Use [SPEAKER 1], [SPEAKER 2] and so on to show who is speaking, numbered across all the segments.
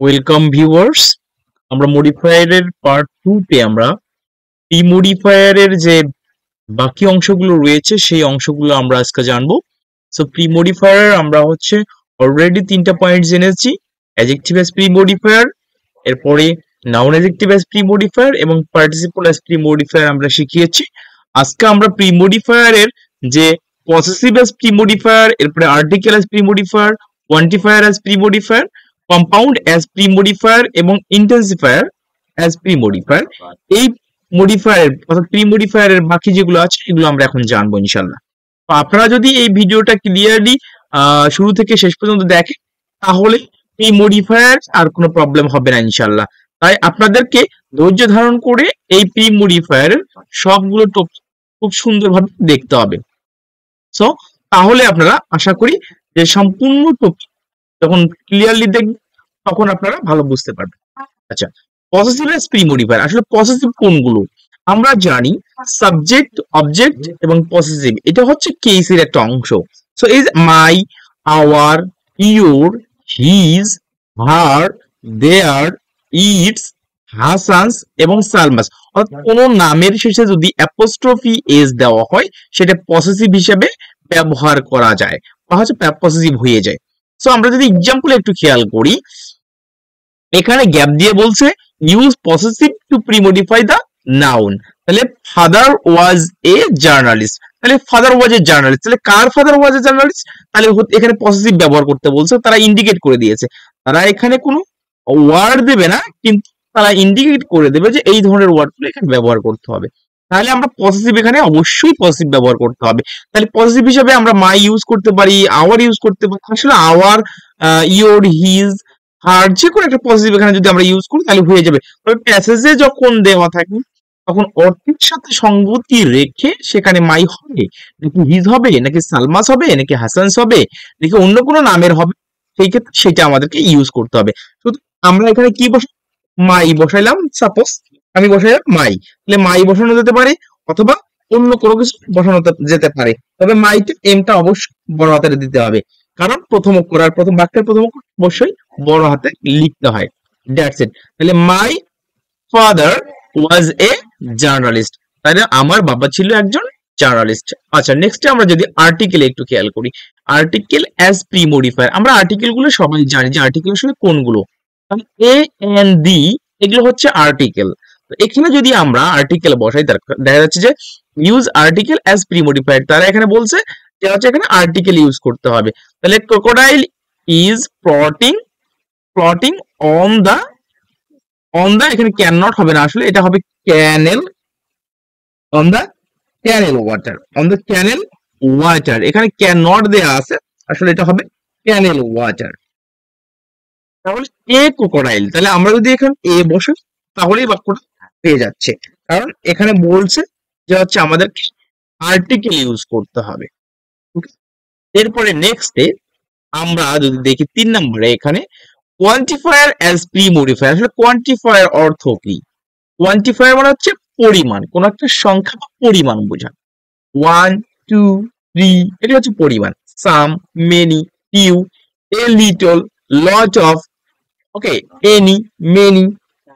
[SPEAKER 1] Welcome viewers. আমরা মডিফায়ারের part 2 তে আমরা প্রি মডিফায়ারের যে বাকি অংশগুলো রয়েছে সেই অংশগুলো আমরা আজকে জানবো। সো প্রি মডিফায়ার আমরা অলরেডি 3টা পয়েন্ট জেনেছি। অ্যাডজেক্টিভ অ্যাজ প্রি মডিফায়ার, এরপরে noun adjective as pre modifier এবং পার্টিসিপল অ্যাজ প্রি মডিফায়ার আমরা শিখিয়েছি। আজকে আমরা প্রি মডিফায়ারের যে পসেসিভ অ্যাজ প্রি মডিফায়ার, এরপরে article as pre modifier, quantifier as pre modifier, compound as pre modifier এবং ইন্টেন্সিফায়ার অ্যাজ প্রি মডিফায়ার, এই মডিফায়ার অর্থাৎ প্রি মডিফায়ারের বাকি যেগুলো আছে এগুলো আমরা এখন জানবো ইনশাল্লাহ। তো আপনারা যদি এই ভিডিওটা ক্লিয়ারলি শুরু থেকে শেষ পর্যন্ত দেখেন তাহলে এই মডিফায়ার আর কোনো প্রবলেম হবে না ইনশাল্লাহ। তাই আপনাদেরকে ধৈর্য ধারণ করে এই প্রি মডিফায়ারের সবগুলো টপিক খুব সুন্দরভাবে দেখতে হবে। সো তাহলে আপনারা আশা করি যে সম্পূর্ণ টপিক যখন ক্লিয়ারলি দেখবেন তখন আপনারা ভালো বুঝতে পারবেন। আচ্ছা, পসেসিভ অ্যাজ প্রি মডিফায়ার, আসলে পসেসিভ কোনগুলো? আমরা জানি সাবজেক্ট, অবজেক্ট এবং পসেসিভ এটা হচ্ছে কেসের একটা অংশ। So is my, our, your, his, her, their, its, Hasan's এবং সালমাস, অর্থাৎ কোন নামের শেষে যদি অ্যাপোস্ট্রফি এস দেওয়া হয় সেটা পসেসিভ হিসেবে ব্যবহার করা যায় বা পসেসিভ হয়ে যায়। সো আমরা যদি এক্সাম্পল একটু খেয়াল করি, এখানে গ্যাপ দিয়ে বলছে use possessive to premodify the noun. তাহলে ফাদার ওয়াজ এ জার্নালিস্ট, তাহলে ফাদার ওয়াজ এ জার্নালিস্ট, তাহলে কার ফাদার ওয়াজ এ জার্নালিস্ট? তাহলে এখানে পসেসিভ ব্যবহার করতে বলছে, তারা ইন্ডিকেট করে দিয়েছে। তারা এখানে কোনো ওয়ার্ড দেবে না, কিন্তু তারা ইন্ডিকেট করে দেবে যে এই ধরনের ওয়ার্ডগুলো এখানে ব্যবহার করতে হবে। তাহলে আমরা পসেসিভ এখানে অবশ্যই পসেসিভ ব্যবহার করতে হবে। তাহলে পসেসিভ হিসেবে আমরা মাই ইউজ করতে পারি, আওয়ার ইউজ করতে পারি। আসলে আওয়ার, ইওর, হিজ, আর যে কোনো একটা পজিটিভ এখানে যদি আমরা ইউজ করি তাহলে হয়ে যাবে। তবে প্যাসেজে যখন দেওয়া থাকে তখন অর্থের সাথে সঙ্গতি রেখে সেখানে মাই হবে নাকি হিজ হবে নাকি সালমাস হবে নাকি হাসানস হবে নাকি অন্য কোনো নামের হবে, সেই ক্ষেত্রে সেটা আমাদেরকে ইউজ করতে হবে। শুধু আমরা এখানে কি মাই বসাইলাম, সাপোজ আমি বসাইলাম মাই, তাহলে মাই বসানো যেতে পারে অথবা অন্য কোনো কিছু বসানো যেতে পারে। তবে মাইতে এমটা অবশ্যই বড় হাতের দিতে হবে, কারণ প্রথম অক্ষর আর প্রথম বাক্যের প্রথম অক্ষর অবশ্যই বড় হাতে লিখতে হয়। That's it. তাহলে my father was a journalist, তাহলে আমার বাবা ছিল একজন জার্নালিস্ট। আচ্ছা, নেক্সটে আমরা যদি আর্টিকেল একটু খেয়াল করি, আর্টিকেল অ্যাজ প্রি মডিফায়ার, আমরা আর্টিকেল গুলো সবাই জানি যে আর্টিকেল আসলে কোনগুলো। এ এন ডি এগুলো হচ্ছে আর্টিকেল। তো এখানে যদি আমরা আর্টিকেল বসাই দেখা যাচ্ছে যে use article as pre modifier, তারা এখানে বলছে যে এখানে আর্টিকেল ইউজ করতে হবে। তাহলে crocodile is floating on the, এখানে ক্যান নট হবে না, আসলে এটা হবে canal, on the canal water, on the canal water. এখানে ক্যান নট দেয়া আছে, আসলে এটা হবে ক্যানেল ওয়াটার। তাহলে এ ক্রোকোডাইল, তাহলে আমরা যদি এখানে এ বসাই তাহলেই বাক্যটা পেয়ে যাচ্ছে, কারণ এখানে বলছে যে আমাদেরকে আর্টিকেল ইউজ করতে হবে। এরপরে নেক্সটে আমরা যদি দেখি 3 নম্বরে এখানে কোয়ান্টিফায়ার অ্যাজ প্রি মডিফায়ার। আসলে কোয়ান্টিফায়ার অর্থ কি? কোয়ান্টিফায়ার মানে হচ্ছে পরিমাণ, কোন একটা সংখ্যা বা পরিমাণ বোঝায়। 1 2 3 এটা হচ্ছে পরিমাণ। Some, many, few, a little, lot of, okay, any, many,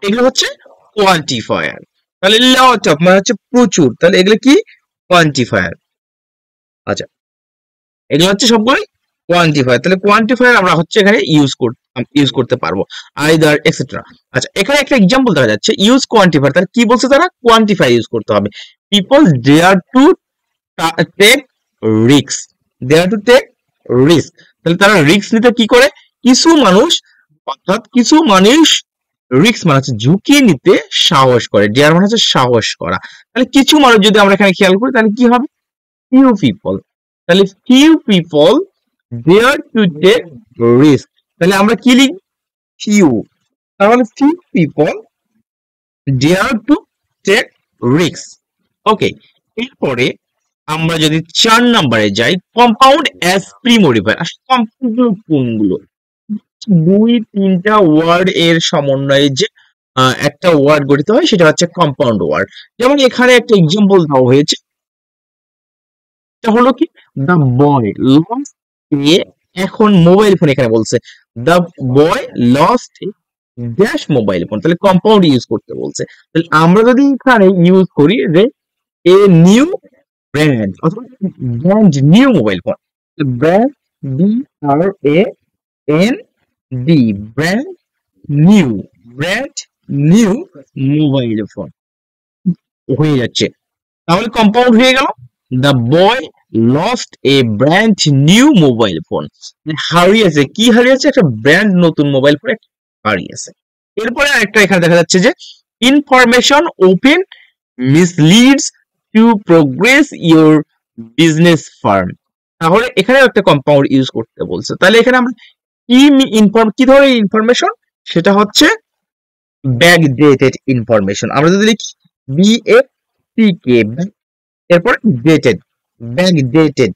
[SPEAKER 1] এগুলো হচ্ছে কোয়ান্টিফায়ার। তাহলে লট অফ মানে হচ্ছে প্রচুর, তাহলে এগুলো কি? কোয়ান্টিফায়ার। আচ্ছা, এগুলো হচ্ছে সবগুলোই কোয়ান্টিফায়ার। তাহলে কোয়ান্টিফায়ার আমরা এখানে ইউজ করতে পারবো, আইদার এক্সেট্রা। আচ্ছা, এখানে একটা এক্সাম্পল দেখা যাচ্ছে ইউজ কোয়ান্টিফায়ার, তাহলে কি বলছে তারা? কোয়ান্টিফায়ার ইউজ করতে হবে। People dare to take risk, dare to take risk, তাহলে তারা রিস্ক নিতে কি করে? কিছু মানুষ, অর্থাৎ কিছু মানুষ রিস্ক মানে হচ্ছে ঝুঁকি নিতে সাহস করে, ডেয়ার মানে হচ্ছে সাহস করা। তাহলে কিছু মানুষ যদি আমরা এখানে খেয়াল করি তাহলে কি হবে? few people, তাহলে few people dare to take risk, তাহলে আমরা কি লিখব? few, তাহলে few people dare to take risk। ওকে, এরপরে আমরা যদি 4 নম্বরে যাই, কম্পাউন্ড অ্যাজ প্রি মডিফায়ার। আসলে কম্পাউন্ড কোনগুলো? 2-3টা ওয়ার্ড এর সমন্বয়ে যে একটা ওয়ার্ড গঠিত হয় সেটা হচ্ছে কম্পাউন্ড ওয়ার্ড। যেমন এখানে একটা এক্সাম্পল দেওয়া হয়েছে, এটা হলো কি? দ্য বয় লস্ট এ, এখন মোবাইল ফোন এখানে বলছে the boy lost dash mobile phone, তাহলে কম্পাউন্ড ইউজ করতে বলছে। তাহলে আমরা যদি এখানে ইউজ করি যে এ নিউ ব্র্যান্ড অথবা brand new mobile phone, brand BRAND, brand new, brand new mobile phone হয়ে যাচ্ছে, তাহলে কম্পাউন্ড হয়ে গেল। The boy lost A brand new mobile phone, হারিয়েছে, কি হারিয়েছে? একটা ব্র্যান্ড নতুন মোবাইল ফোন হারিয়েছে। এরপরে আরেকটা এখানে দেখা যাচ্ছে যে information often misleads to progress your business firm, তাহলে এখানে একটা কম্পাউন্ড ইউজ করতে বলছে। তাহলে এখানে আমরা কি ধরনের ইনফরমেশন, সেটা হচ্ছে ব্যাকডেটেড ইনফরমেশন। আমরা যদি লিখি BACK, এরপর ডেটেড, ব্যাকডেটেড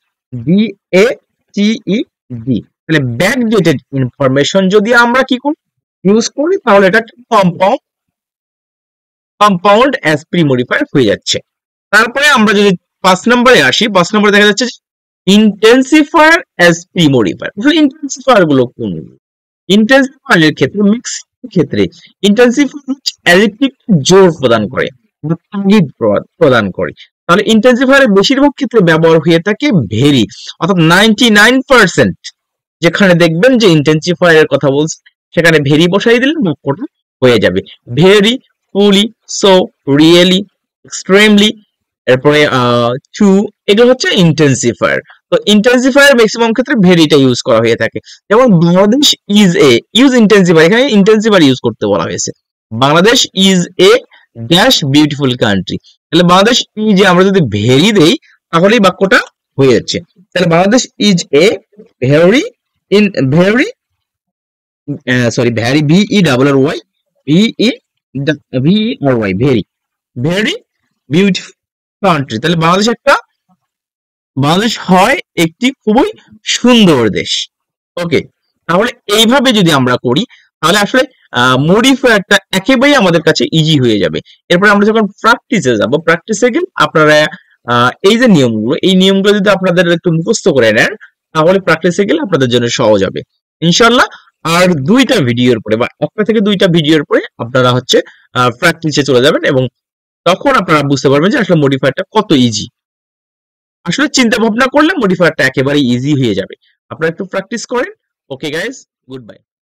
[SPEAKER 1] DATED, তাহলে ব্যাকডেটেড ইনফরমেশন যদি আমরা কি করি ইউজ করি, তাহলে এটা কম্পাউন্ড অ্যাজ প্রিমোডিফায়ার হয়ে যাচ্ছে। তারপরে আমরা যদি 5 নম্বরে আসি, 5 নম্বরে দেখা যাচ্ছে ইন্টেন্সিফায়ার অ্যাজ প্রিমোডিফায়ার। আসলে ইন্টেন্সিফায়ার গুলো কোনগুলো? ইন্টেন্সিফায়ারের ক্ষেত্রে, মিক্সিং ক্ষেত্রে ইন্টেন্সিফায়ার হচ্ছে অ্যাডজেক্টিভ জোর প্রদান করে, তাগিদ প্রদান করে। তাহলে ইন্টেন্সিফায়ারের বেশিরভাগ ক্ষেত্রে ব্যবহার হয়ে থাকে ভেরি, অর্থাৎ 99% যেখানে দেখবেন যে ইন্টেন্সিফায়ারের কথা বলছে সেখানে ভেরি বসাই দিলে বাক্যটা হয়ে যাবে। ভেরি, ফুলি, সো, রিয়েলি, এক্সট্রিমলি, এরপরে টু, এগুলো হচ্ছে ইন্টেন্সিফায়ার। তো ইন্টেন্সিফায়ার ম্যাক্সিমাম ক্ষেত্রে ভেরিটা ইউজ করা হয়ে থাকে। যেমন Bangladesh is a, use intensifier, এখানে ইন্টেন্সিফায়ার ইউজ করতে বলা হয়েছে। Bangladesh is a dash beautiful country, তাহলে বাংলাদেশ ইজ এ আমরা যদি ভেরি দেই তাহলে বাক্যটা হয়ে যাচ্ছে। তাহলে Bangladesh is a very very very VERRY very very beautiful country, তাহলে বাংলাদেশ হয় একটি খুবই সুন্দর দেশ। ওকে, তাহলে এইভাবে যদি আমরা করি তাহলে আসলে মডিফায়ারটা একেবারেই আমাদের কাছে ইজি হয়ে যাবে। এরপর আমরা যখন প্র্যাকটিসে যাব, প্র্যাকটিসে গেলে আপনারা এই যে নিয়মগুলো, এই নিয়মগুলো যদি আপনাদের একটু মুখস্থ করে নেন তাহলে প্র্যাকটিসে গেলে আপনাদের জন্য সহজ হবে ইনশাল্লাহ। আর 2টা ভিডিওর পরে বা 1টা থেকে 2টা ভিডিওর পরে আপনারা হচ্ছে প্র্যাকটিসে চলে যাবেন এবং তখন আপনারা বুঝতে পারবেন যে আসলে মডিফায়ারটা কত ইজি। আসলে চিন্তা ভাবনা করলে মডিফায়ারটা একেবারে ইজি হয়ে যাবে। আপনারা একটু প্র্যাকটিস করেন। Okay guys, good bye.